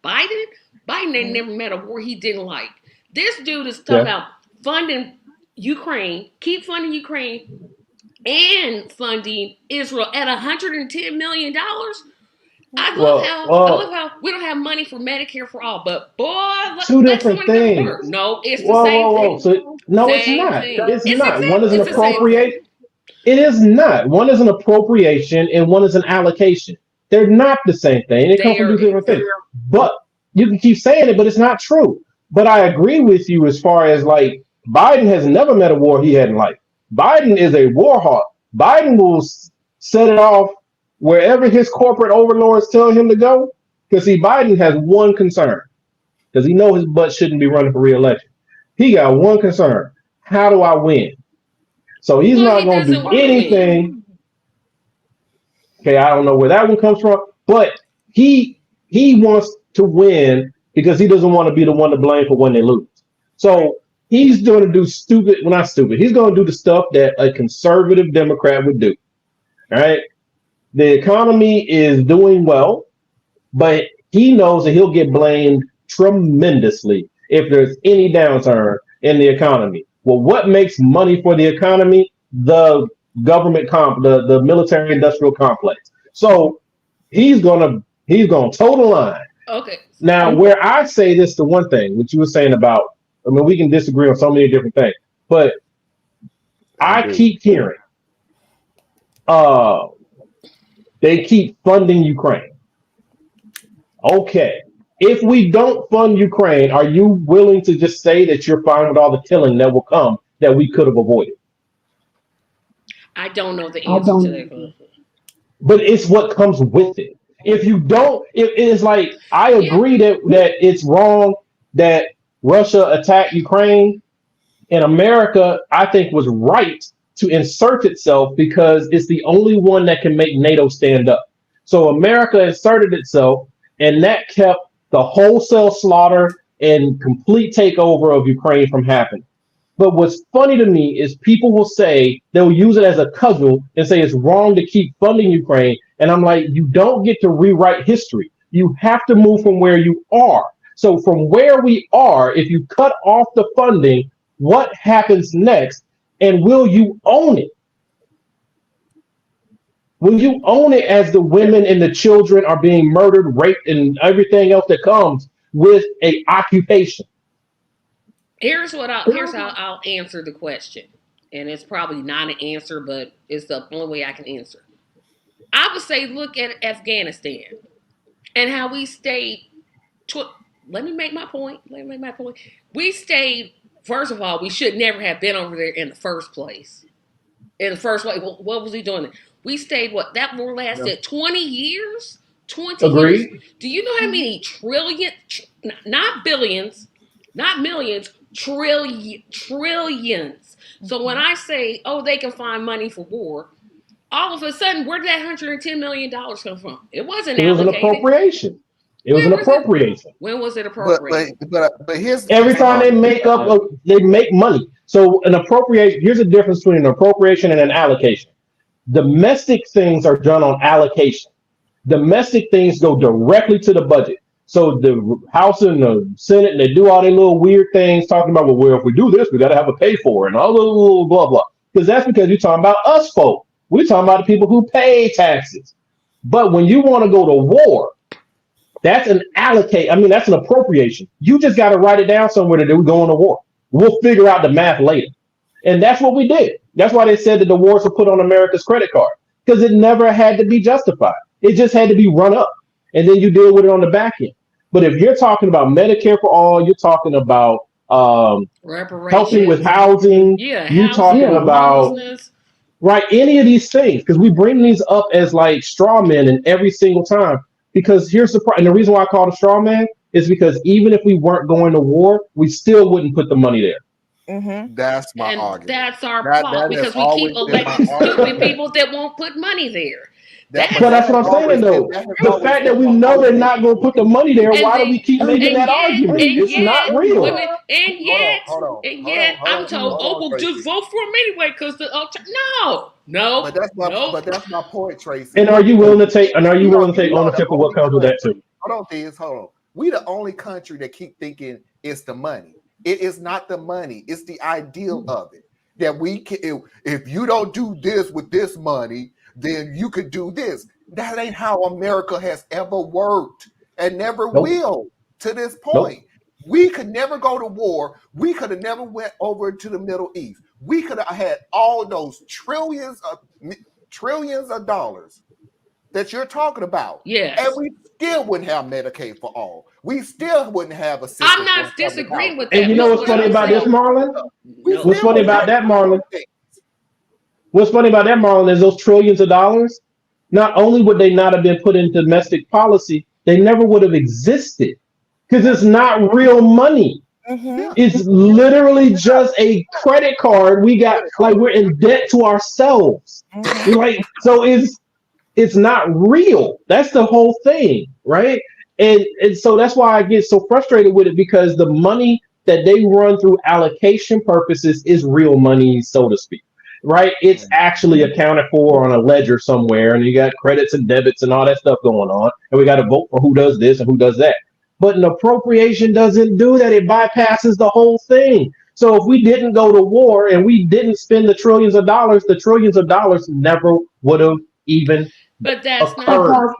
Biden ain't never met a war he didn't like. This dude is talking about funding Ukraine, keep funding Ukraine, and funding Israel at $110 million. I love how we don't have money for Medicare for all, but boy, two that's different money that things. work. No, it's the same thing. So, no, it's Same not. thing. It's not. One is an It's the same thing. appropriate. It is not. One is an appropriation and one is an allocation. They're not the same thing. They come from two different things. But you can keep saying it, but it's not true. But I agree with you as far as like Biden has never met a war he hadn't liked. Biden is a war hawk. Biden will set it off wherever his corporate overlords tell him to go. Because see, Biden has one concern. Because he knows his butt shouldn't be running for re-election. He got one concern. How do I win? So he's not going to do anything. Okay, I don't know where that one comes from, but he wants to win because he doesn't want to be the one to blame for when they lose. So he's going to do stupid, well, not stupid. He's going to do the stuff that a conservative Democrat would do. All right. The economy is doing well, but he knows that he'll get blamed tremendously if there's any downturn in the economy. Well, what makes money for the economy? The government the military industrial complex. So he's gonna toe the line. Okay. Now, where I say this, the one thing which you were saying about, I mean, we can disagree on so many different things, but I keep hearing, they keep funding Ukraine. Okay. If we don't fund Ukraine, are you willing to just say that you're fine with all the killing that will come that we could have avoided? I don't know the answer to that. But it's what comes with it. If you don't, it's like, I agree that it's wrong that Russia attacked Ukraine, and America, I think, was right to insert itself because it's the only one that can make NATO stand up. So America inserted itself, and that kept the wholesale slaughter and complete takeover of Ukraine from happening. But what's funny to me is people will say, they'll use it as a cudgel and say it's wrong to keep funding Ukraine. And I'm like, you don't get to rewrite history. You have to move from where you are. So from where we are, if you cut off the funding, what happens next? And will you own it? Will you own it as the women and the children are being murdered, raped, and everything else that comes with a occupation? Here's how I'll answer the question. And it's probably not an answer, but it's the only way I can answer. I would say look at Afghanistan and how we stayed. Let me make my point. We stayed, first of all, we should never have been over there in the first place. What was he doing? We stayed, that war lasted 20 years? 20 Agreed. years. Do you know how many not billions, not millions, trillions. So when I say, they can find money for war, all of a sudden, where did that $110 million come from? It wasn't allocated. It was an appropriation. When was it appropriated? But here's every time they make money. So an appropriation, here's the difference between an appropriation and an allocation. Domestic things are done on allocation. Domestic things go directly to the budget. So the House and the Senate, and they do all their little weird things talking about, well, if we do this, we got to have a pay for it and all the little blah, blah. Because you're talking about us folk. We're talking about the people who pay taxes. But when you want to go to war, that's an that's an appropriation. You just got to write it down somewhere that we're going to war. We'll figure out the math later. And that's what we did. That's why they said that the wars were put on America's credit card, because it never had to be justified. It just had to be run up. And then you deal with it on the back end. But if you're talking about Medicare for all, you're talking about helping with housing, you're talking about any of these things, because we bring these up as like straw men in every single time. Because here's the problem, and the reason why I call it a straw man is because even if we weren't going to war, we still wouldn't put the money there. Mm-hmm. That's my argument. That's our fault, because we keep electing stupid people that won't put money there. But that's what I'm saying, though. The fact that we know they're not going to put the money there, why do we keep making that argument? It's not real. And yet, I'm told, well, just vote for him anyway, because no. But that's my point, Tracy. And are you willing to take ownership of what comes with that too? Hold on. We the only country that keep thinking it's the money. It is not the money. It's the ideal of it. That we can, if you don't do this with this money, then you could do this. That ain't how America has ever worked and never will to this point. We could never go to war. We could have never went over to the Middle East. We could have had all those trillions of dollars that you're talking about. Yes. And we still wouldn't have Medicaid for all. We still wouldn't have a system. I'm not disagreeing with that. And you know what's funny about this, Marlon? What's funny about that, Marlon? What's funny about that, Marlon, is those trillions of dollars, not only would they not have been put into domestic policy, they never would have existed. Because it's not real money. Mm-hmm. It's literally just a credit card. We got like we're in debt to ourselves. Mm-hmm. Like so it's not real. That's the whole thing, right? And so that's why I get so frustrated with it, because the money that they run through allocation purposes is real money, so to speak. Right? It's actually accounted for on a ledger somewhere, and you got credits and debits and all that stuff going on, and we got to vote for who does this and who does that. But an appropriation doesn't do that. It bypasses the whole thing. So if we didn't go to war and we didn't spend the trillions of dollars never would have even But that's occurred.